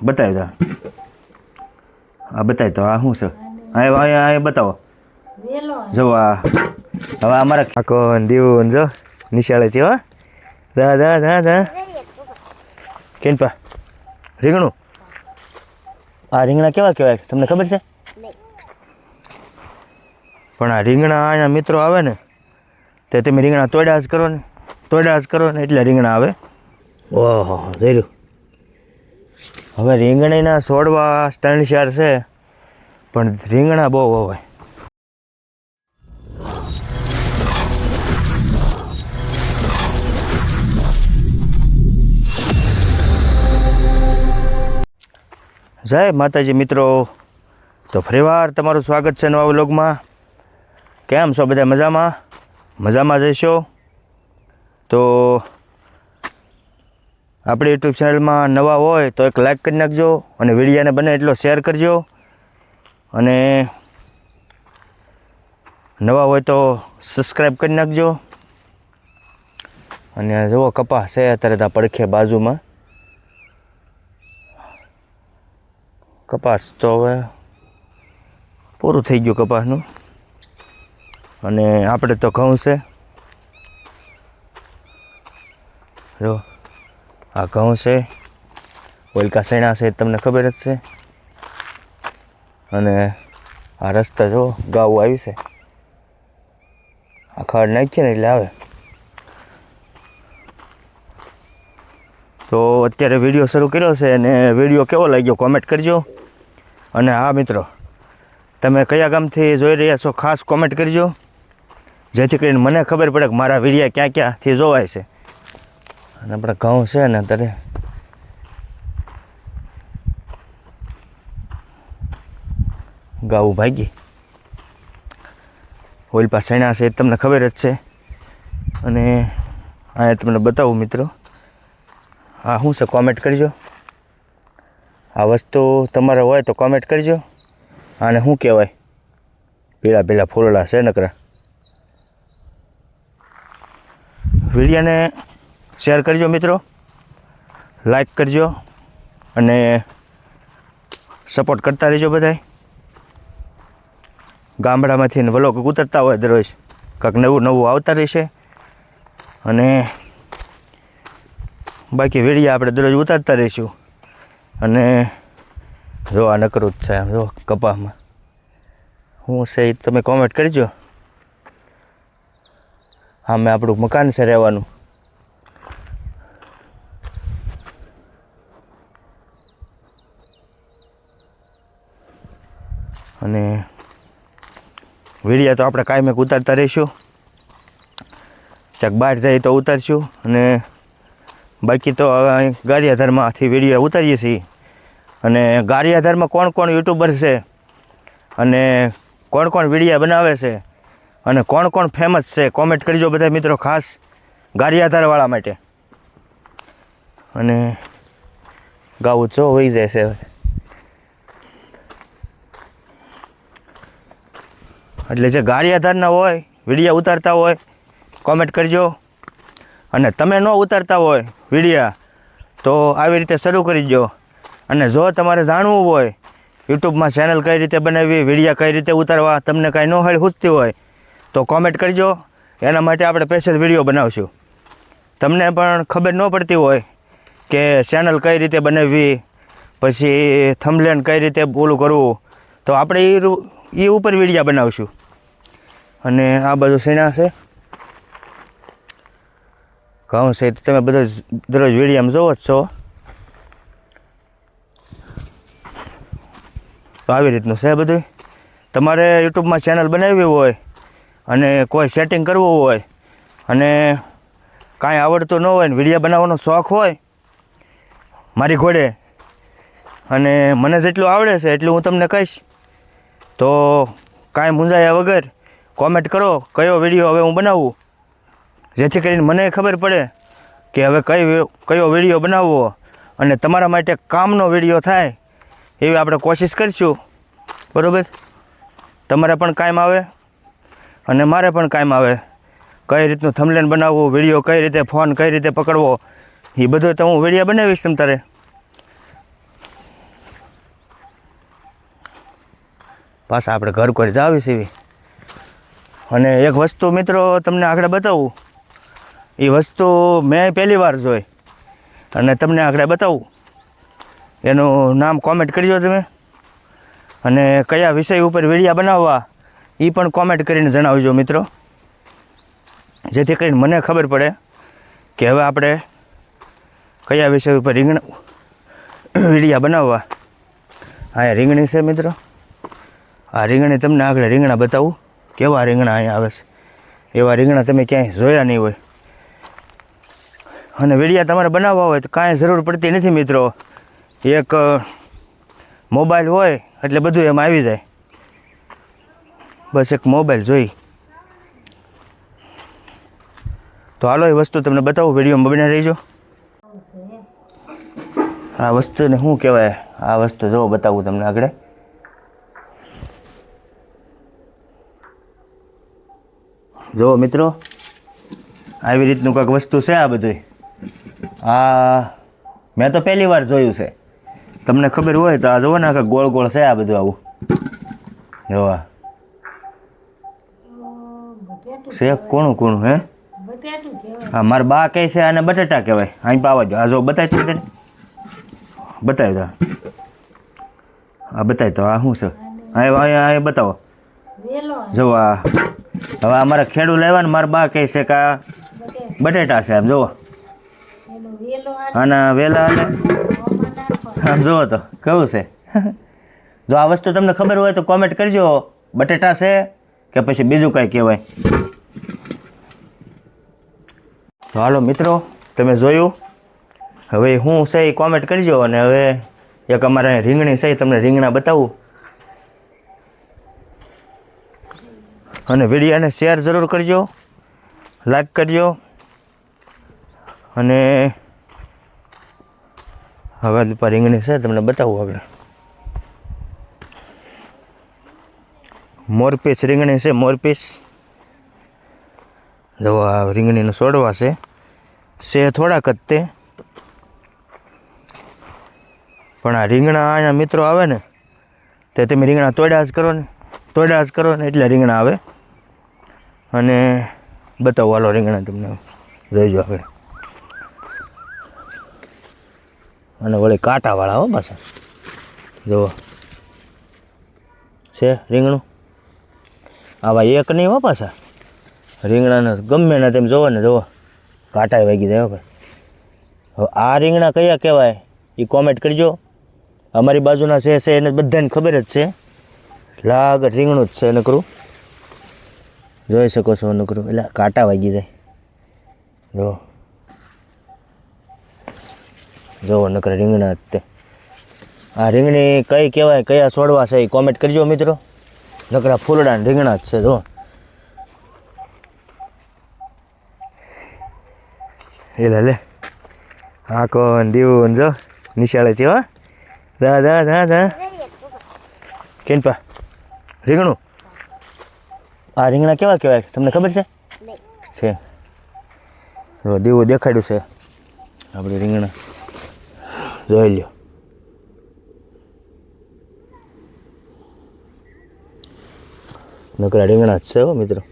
બતાવી દો. આ બતાવી તો આ શું છે? આ બતાવો. જો આ હવે અમારા કાકો દીવું જો નિશાળેથી હો દા દા દા દા કેમ પા રીંગણું. આ રીંગણા કેવા કહેવાય તમને ખબર છે? પણ આ રીંગણા અહીંયા મિત્રો આવે ને તો તમે રીંગણા તોડ્યા જ કરો ને એટલે રીંગણા આવે. ઓહો જોયું. હવે રીંગણીના છોડવા 3-4 છે પણ રીંગણા બહુ હોય. જય માતાજી મિત્રો, તો ફરીવાર તમારું સ્વાગત છે નવા વ્લોગમાં. કેમ છો બધા? મજામાં જઈશો તો આપણી યુટ્યુબ ચેનલમાં નવા હોય તો એક લાઈક કરી નાખજો અને વિડીયોને બને એટલો શેર કરજો, અને નવા હોય તો સબસ્ક્રાઈબ કરી નાખજો. અને જુઓ કપાસ છે અત્યારે ત્યાં પડખે બાજુમાં. કપાસ તો હવે પૂરું થઈ ગયું કપાસનું, અને આપણે તો ઘઉં છે. જો આ ઘઉં છે, ઓલકા સૈણા છે તમને ખબર જ છે. અને આ રસ્તા જો ગાવું આવ્યું છે, આ ખાડ નાખીએ ને એટલે આવે. તો અત્યારે વિડીયો શરૂ કર્યો છે અને વિડીયો કેવો લાગ્યો કોમેન્ટ કરજો. અને હા મિત્રો, તમે કયા ગામથી જોઈ રહ્યા છો ખાસ કોમેન્ટ કરજો, જેથી કરીને મને ખબર પડે કે મારા વિડીયો ક્યાં ક્યાંથી જોવાય છે. અને આપણા ઘઉં છે ને અત્યારે ગાવું ભાગી ઓઇલ પાસ સૈણા છે તમને ખબર જ છે. અને અહીંયા તમને બતાવું મિત્રો, હા શું છે કોમેન્ટ કરજો. આ વસ્તુ તમારે હોય તો કોમેન્ટ કરજો. આને શું કહેવાય? પીળા ફૂલડા છે નકરા. વિડીયોને શેર કરજો મિત્રો, લાઈક કરજો અને સપોર્ટ કરતા રહેજો બધાય. ગામડામાંથી વ્લોગ ઉતરતા હોય દરરોજ કાંઈક નવું આવતા રહેશે. અને બાકી વિડીયો આપણે દરરોજ ઉતારતા રહીશું. અને જો આ નકરું જ છે, જો કપાસમાં શું છે એ તમે કોમેન્ટ કરજો. હા મેં આપણું મકાન છે રહેવાનું. અને વિડીયો તો આપણે કાંઈ ઉતારતા રહીશું, ક્યાંક બહાર જઈએ તો ઉતારશું. અને બાકી તો ગારિયાધારમાંથી વિડીયો ઉતારીએ છીએ. અને ગારિયાધારમાં કોણ યુટ્યુબર છે અને કોણ વિડીયો બનાવે છે અને કોણ ફેમસ છે કોમેન્ટ કરજો બધા મિત્રો, ખાસ ગારિયાધારવાળા માટે. અને ગાવું જો હોઈ જાય છે એટલે જે ગારિયાધારના હોય વિડીયો ઉતારતા હોય કોમેન્ટ કરજો. અને તમે ન ઉતારતા હોય વિડીયા તો આવી રીતે શરૂ કરી દો. અને જો તમારે જાણવું હોય યુટ્યુબમાં ચેનલ કઈ રીતે બનાવવી, વિડીયા કઈ રીતે ઉતારવા, તમને કાંઈ ન હોય પૂછતી હોય તો કોમેન્ટ કરજો. એના માટે આપણે સ્પેશિયલ વિડીયો બનાવશું. તમને પણ ખબર ન પડતી હોય કે ચેનલ કઈ રીતે બનાવવી, પછી થંબનેલ કઈ રીતે ઓલું કરવું, તો આપણે એ ઉપર વિડીયા બનાવશું. અને આ બધું સીણા છે, ઘઉં છે, તમે બધો દરરોજ વિડીયામાં જોવો જ છો. તો આવી રીતનું છે બધું. તમારે યુટ્યુબમાં ચેનલ બનાવવી હોય અને કોઈ સેટિંગ કરવું હોય અને કાંઈ આવડતું ન હોય ને વિડીયો બનાવવાનો શોખ હોય મારી ઘોડે, અને મને જેટલું આવડે છે એટલું હું તમને કહીશ. તો કાંઈ મૂંઝાયા વગર કોમેન્ટ કરો કયો વિડીયો હવે હું બનાવું, જેથી કરીને મને ખબર પડે કે હવે કયો વિડીયો બનાવવો અને તમારા માટે કામનો વિડીયો થાય એવી આપણે કોશિશ કરીશું. બરાબર? તમારે પણ કામ આવે અને મારે પણ કામ આવે. કઈ રીતનું થંબનેલ બનાવવું, વિડીયો કઈ રીતે, ફોન કઈ રીતે પકડવો, એ બધું તો હું વિડીયો બનાવીશ તમ તારે. પાછા આપણે ઘર કોઈ જાવી સીવી. અને એક વસ્તુ મિત્રો તમને આગળ બતાવું, એ વસ્તુ મેં પહેલી વાર જોઈ અને તમને આગળ બતાવું. એનું નામ કોમેન્ટ કરજો તમે, અને કયા વિષય ઉપર વિડીયા બનાવવા એ પણ કોમેન્ટ કરીને જણાવજો મિત્રો, જેથી કરીને મને ખબર પડે કે હવે આપણે કયા વિષય ઉપર વિડીયા બનાવવા. હા રીંગણી છે મિત્રો, આ રીંગણી તમને આગળ રીંગણા બતાવું કેવા રીંગણા અહીંયા આવે છે. એવા રીંગણા તમે ક્યાંય જોયા નહીં હોય. અને વિડીયા તમારે બનાવવા હોય તો કાંઈ જરૂર પડતી નથી મિત્રો, એક મોબાઈલ હોય એટલે બધું એમાં આવી જાય. બસ એક મોબાઈલ જોઈ તો હાલો એ વસ્તુ તમને બતાવું, વિડીયોમાં બની રહીજો. આ વસ્તુને શું કહેવાય, આ વસ્તુ જો બતાવું તમને આગળ. જુઓ મિત્રો, આવી રીતનું કંઈક વસ્તુ છે આ બધું. આ મેં તો પહેલી વાર જોયું છે, તમને ખબર હોય તો આ જુઓ ને કંઈક ગોળ ગોળ છે આ બધું આવું. જોવા છે કોણું કોણું હે? હા મારા બા કહે છે આને બટેટા કહેવાય. અહીં પાવા જો, આ જો બતાવી બધાને બતાવી દો. આ બતાવી તો આ શું છે? અહીંયા બતાવો. જો આ હવે અમારા ખેડૂત લેવા ને મારા બા કહે છે કે આ બટેટા છે. આમ જુઓ આના વેલા અને આમ જુઓ તો કેવું છે. જો આ વસ્તુ તમને ખબર હોય તો કોમેન્ટ કરજો, બટેટા છે કે પછી બીજું કાંઈ કહેવાય. તો હાલો મિત્રો, તમે જોયું. હવે હું છે એ કોમેન્ટ કરજો. અને હવે એક અમારે રીંગણી છે તમને રીંગણા બતાવું. અને વિડીયોને શેર જરૂર કરજો, લાઈક કરજો. અને હવે રીંગણી છે તમને બતાવું આપણે. મોરપીસ રીંગણી છે, મોરપીસ. જો આ રીંગણીને છોડવા છે થોડાક જ તે, પણ આ રીંગણા અહીંયા મિત્રો આવે ને તે તમે રીંગણા તોડ્યા જ કરો ને એટલે રીંગણા આવે. અને બતાવો હાલો રીંગણા તમને જોઈજો આપણે. અને વળી કાંટાવાળા હો પાછા. જુઓ છે રીંગણું, આવા એક નહીં હો પાછા રીંગણાને ગમે ને તેમ જોવો ને જુઓ કાંટાય વાગી જાય ભાઈ. હવે આ રીંગણા કયા કહેવાય એ કોમેન્ટ કરજો. અમારી બાજુના છે એને બધાને ખબર જ છે, લાગત રીંગણું જ છે નકરું. જોઈ શકો છો નકરું, એટલે કાંટા વાગી જાય. જોવો નકર રીંગણા જ તે. આ રીંગણી કઈ કહેવાય, કયા છોડવા છે એ કોમેન્ટ કરજો મિત્રો. નકરા ફૂલડા ને રીંગણા જ છે. જો લે આ કોણ દીવું જો નિશાળેથી હો. દા કેન પા રીંગણું. આ રીંગણા કેવા કહેવાય તમને ખબર છે? દીવું દેખાડ્યું છે આપણે રીંગણા, જોઈ લ્યો. નકરા રીંગણા જ છે હો મિત્રો.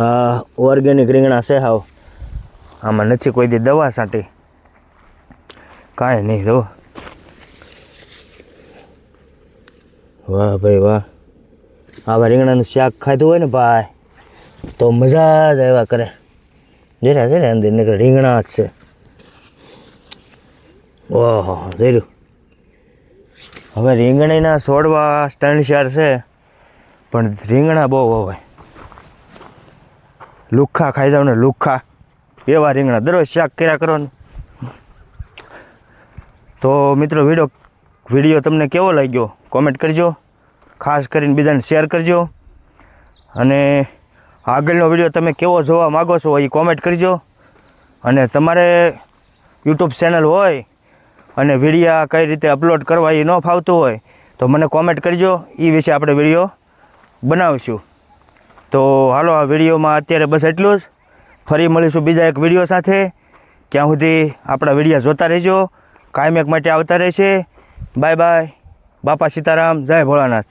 આ ઓર્ગેનિક રીંગણા છે હાવ, આમાં નથી કોઈ દી દવા છાંટી કાંઈ નહીં. જો વાહ ભાઈ વાહ, આવા રીંગણાનું શાક ખાધું હોય ને ભાઈ તો મજા જ આવ્યા કરે. જરા અંદર નીકળે રીંગણા જ છે. ઓહો જોયું. હવે રીંગણીના છોડવા 3-4 છે, પણ રીંગણા બહુ હોય. લુખ્ખા ખાઈ જાવ ને લુખ્ખા, એવા રીંગણા દરરોજ શાક કર્યા કરો ને. તો મિત્રો વિડીયો તમને કેવો લાગ્યો કોમેન્ટ કરજો, ખાસ કરીને બીજાને શેર કરજો. અને આગળનો વિડીયો તમે કેવો જોવા માગો છો એ કોમેન્ટ કરજો. અને તમારે યુટ્યુબ ચેનલ હોય અને વિડીયા કઈ રીતે અપલોડ કરવા એ ન ફાવતું હોય તો મને કોમેન્ટ કરજો, એ વિશે આપણે વિડીયો બનાવીશું. તો હાલો આ વિડીયોમાં અત્યારે બસ એટલું જ. ફરી મળીશું બીજા એક વિડીયો સાથે. ત્યાં સુધી આપણા વિડીયા જોતા રહેજો, કાયમ એક માટે આવતા રહેશે. Bye bye. બાપા સીતારામ, જય ભોળાનાથ.